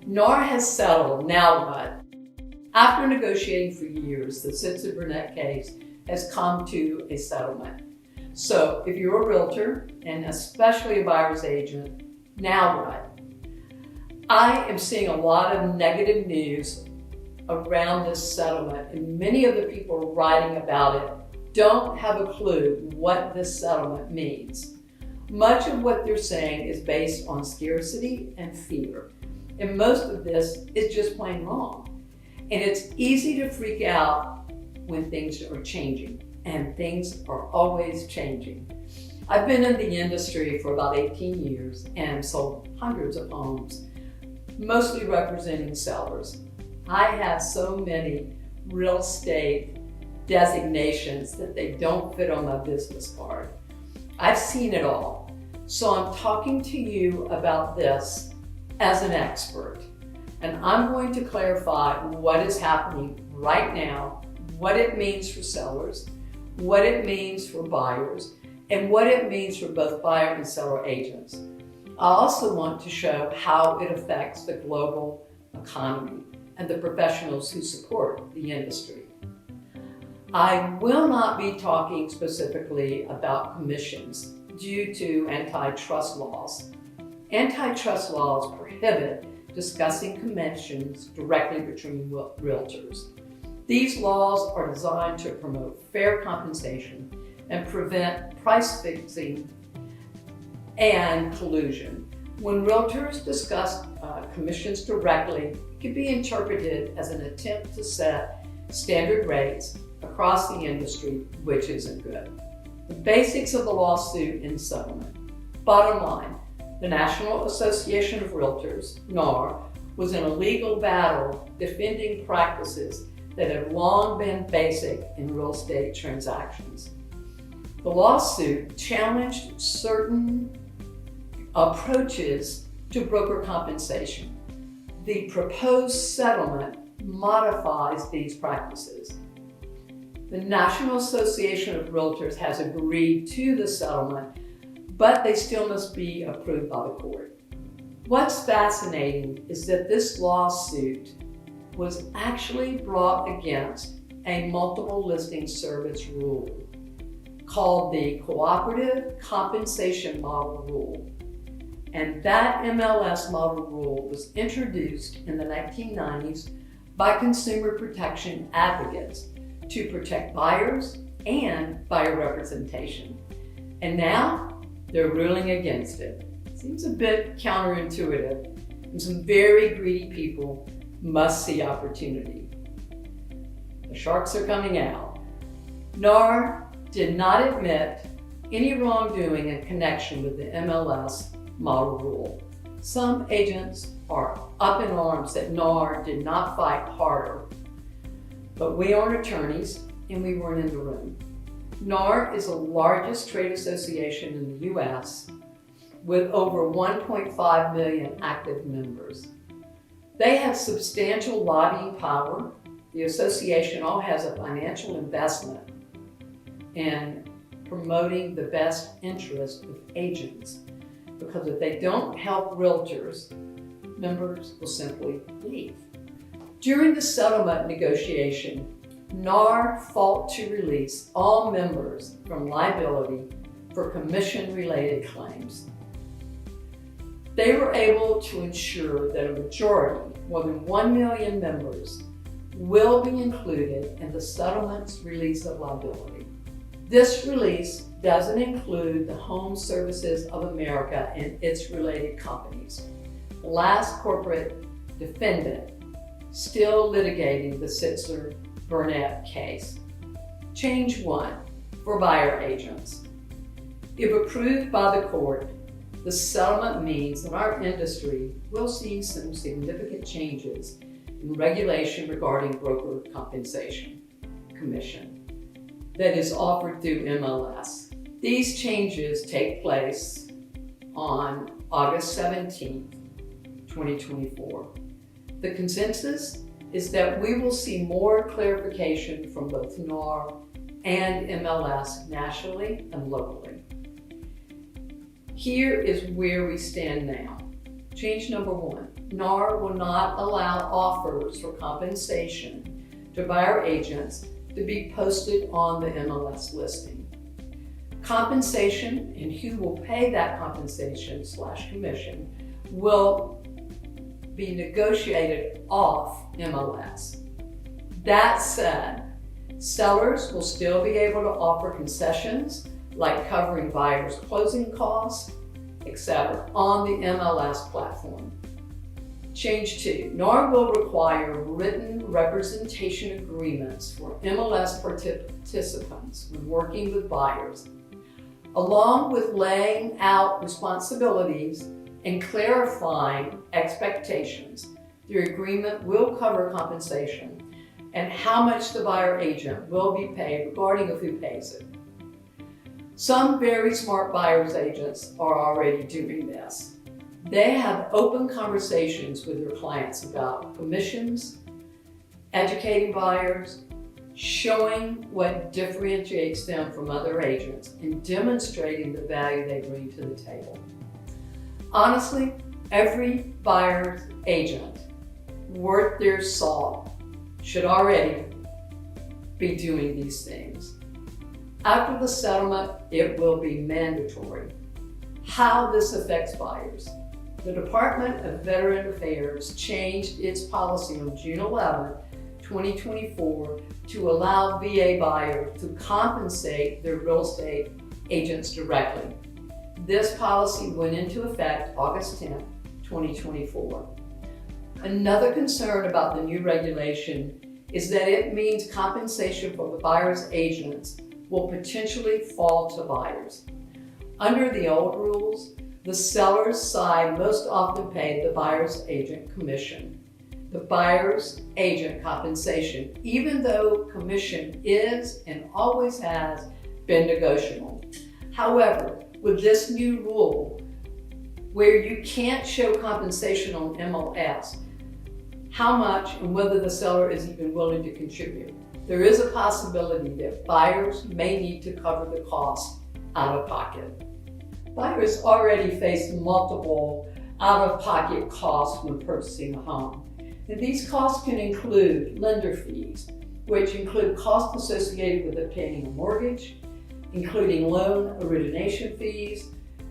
Nar has settled, now what? After negotiating for years, the Sitzer-Burnett case has come to a settlement. So if you're a realtor, and especially a buyer's agent, now what? I am seeing a lot of negative news around this settlement, and many of the people writing about it don't have a clue what this settlement means. Much of what they're saying is based on scarcity and fear, and most of this is just plain wrong. And it's easy to freak out when things are changing, and things are always changing. I've been in the industry for about 18 years and sold hundreds of homes, mostly representing sellers. I have so many real estate designations that they don't fit on my business card. I've seen it all. So I'm talking to you about this as an expert. And I'm going to clarify what is happening right now, what it means for sellers, what it means for buyers, and what it means for both buyer and seller agents. I also want to show how it affects the global economy and the professionals who support the industry. I will not be talking specifically about commissions due to antitrust laws. Antitrust laws prohibit discussing commissions directly between realtors. These laws are designed to promote fair compensation and prevent price fixing and collusion. When realtors discuss commissions directly, it can be interpreted as an attempt to set standard rates across the industry, which isn't good. The basics of the lawsuit and settlement. Bottom line, the National Association of Realtors, NAR, was in a legal battle defending practices that have long been basic in real estate transactions. The lawsuit challenged certain approaches to broker compensation. The proposed settlement modifies these practices. The National Association of Realtors has agreed to the settlement, but they still must be approved by the court. What's fascinating is that this lawsuit was actually brought against a multiple listing service rule called the Cooperative Compensation Model Rule. And that MLS model rule was introduced in the 1990s by consumer protection advocates to protect buyers and buyer representation. And now they're ruling against it. Seems a bit counterintuitive, and some very greedy people must see opportunity. The sharks are coming out. NAR did not admit any wrongdoing in connection with the MLS model rule. Some agents are up in arms that NAR did not fight harder, but we aren't attorneys and we weren't in the room. NAR is the largest trade association in the US with over 1.5 million active members. They have substantial lobbying power. The association all has a financial investment in promoting the best interest of agents, because if they don't help realtors, members will simply leave. During the settlement negotiation, NAR fought to release all members from liability for commission-related claims. They were able to ensure that a majority, more than 1 million members, will be included in the settlement's release of liability. This release doesn't include the Home Services of America and its related companies, the last corporate defendant still litigating the Sitzer-Burnett case. Change 1 for buyer agents. If approved by the court, the settlement means that our industry will see some significant changes in regulation regarding broker compensation commission that is offered through MLS. These changes take place on August 17, 2024. The consensus is that we will see more clarification from both NAR and MLS nationally and locally. Here is where we stand now. Change number 1. NAR will not allow offers for compensation to buyer agents to be posted on the MLS listing. Compensation and who will pay that compensation/commission will be negotiated off MLS. That said, sellers will still be able to offer concessions like covering buyers' closing costs, etc., on the MLS platform. Change 2. NAR will require written representation agreements for MLS participants when working with buyers, along with laying out responsibilities and clarifying expectations. The agreement will cover compensation and how much the buyer agent will be paid regarding of who pays it. Some very smart buyer's agents are already doing this. They have open conversations with their clients about commissions, educating buyers, showing what differentiates them from other agents, and demonstrating the value they bring to the table. Honestly, every buyer's agent worth their salt should already be doing these things. After the settlement, it will be mandatory. How this affects buyers. The Department of Veteran Affairs changed its policy on June 11, 2024 to allow VA buyers to compensate their real estate agents directly. This policy went into effect August 10, 2024. Another concern about the new regulation is that it means compensation for the buyer's agents will potentially fall to buyers. Under the old rules, the seller's side most often paid the buyer's agent commission. The buyer's agent compensation, even though commission is and always has been negotiable. However, with this new rule, where you can't show compensation on MLS, how much and whether the seller is even willing to contribute, there is a possibility that buyers may need to cover the cost out of pocket. Buyers already face multiple out-of-pocket costs when purchasing a home. And these costs can include lender fees, which include costs associated with obtaining a mortgage, including loan origination fees,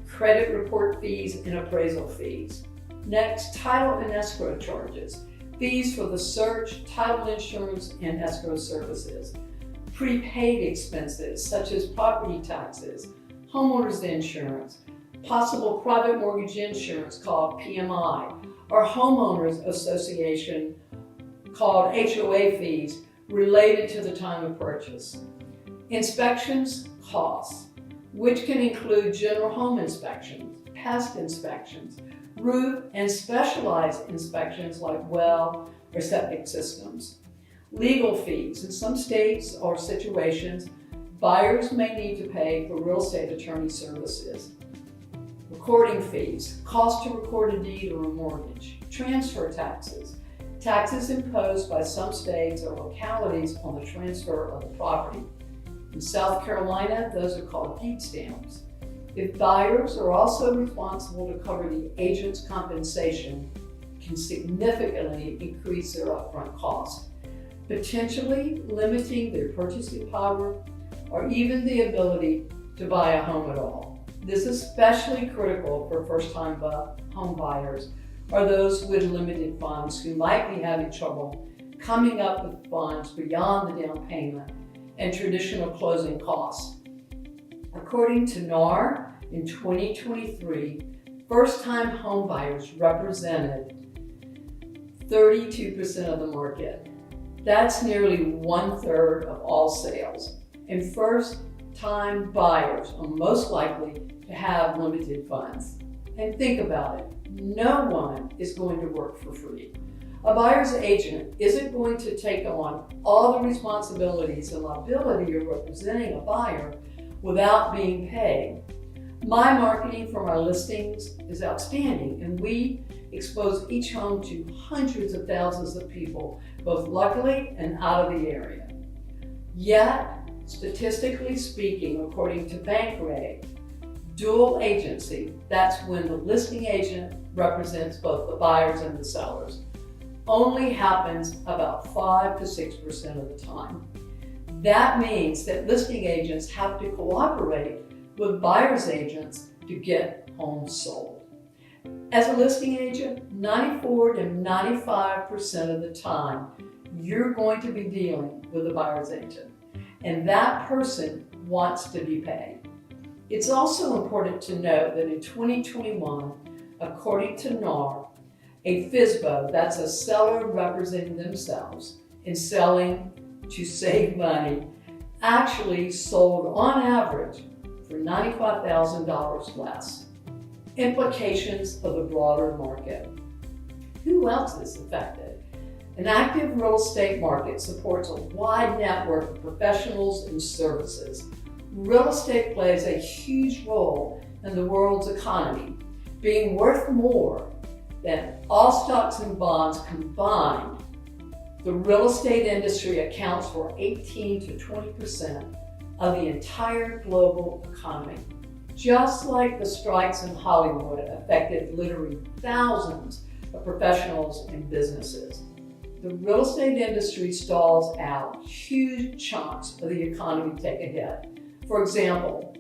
credit report fees, and appraisal fees. Next, title and escrow charges, fees for the search, title insurance, and escrow services. Prepaid expenses such as property taxes, homeowners insurance, possible private mortgage insurance called PMI, or homeowners association called HOA fees related to the time of purchase. Inspections costs, which can include general home inspections, pest inspections, roof and specialized inspections like well or septic systems. Legal fees. In some states or situations, buyers may need to pay for real estate attorney services. Recording fees, cost to record a deed or a mortgage. Transfer taxes, taxes imposed by some states or localities on the transfer of the property. In South Carolina, those are called deed stamps. If buyers are also responsible to cover the agent's compensation, can significantly increase their upfront costs, potentially limiting their purchasing power or even the ability to buy a home at all. This is especially critical for first-time home buyers or those with limited funds who might be having trouble coming up with funds beyond the down payment and traditional closing costs. According to NAR, in 2023, first-time home buyers represented 32% of the market. That's nearly 1/3 of all sales. And first-time buyers are most likely to have limited funds. And think about it, no one is going to work for free. A buyer's agent isn't going to take on all the responsibilities and liability of representing a buyer without being paid. My marketing from our listings is outstanding, and we expose each home to hundreds of thousands of people, both locally and out of the area. Yet, statistically speaking, according to Bankrate, Dual agency, that's when the listing agent represents both the buyers and the sellers, only happens about 5 to 6% of the time. That means that listing agents have to cooperate with buyer's agents to get homes sold. As a listing agent, 94 to 95% of the time, you're going to be dealing with a buyer's agent, and that person wants to be paid. It's also important to note that in 2021, according to NAR, a FSBO, that's a seller representing themselves in selling to save money, actually sold on average for $95,000 less. Implications of the broader market. Who else is affected? An active real estate market supports a wide network of professionals and services. Real estate plays a huge role in the world's economy, being worth more than all stocks and bonds combined. The real estate industry accounts for 18 to 20% of the entire global economy. Just like the strikes in Hollywood affected literally thousands of professionals and businesses, the real estate industry stalls out. Huge chunks of the economy take a hit. For example,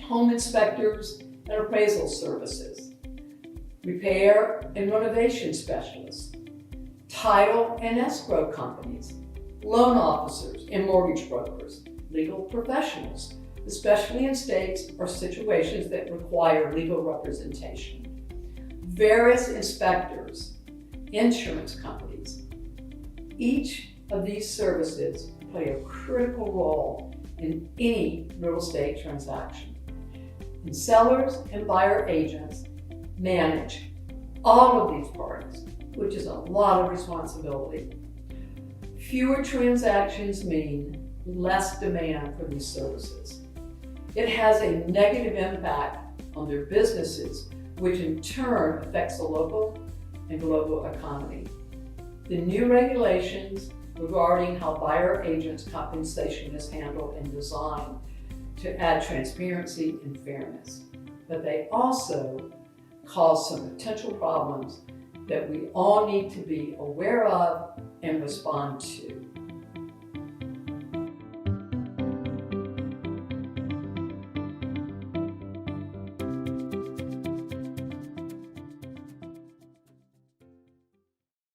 home inspectors and appraisal services, repair and renovation specialists, title and escrow companies, loan officers and mortgage brokers, legal professionals, especially in states or situations that require legal representation, various inspectors, insurance companies. Each of these services play a critical role in any real estate transaction. And sellers and buyer agents manage all of these parties, which is a lot of responsibility. Fewer transactions mean less demand for these services. It has a negative impact on their businesses, which in turn affects the local and global economy. The new regulations regarding how buyer agents' compensation is handled and designed to add transparency and fairness, but they also cause some potential problems that we all need to be aware of and respond to.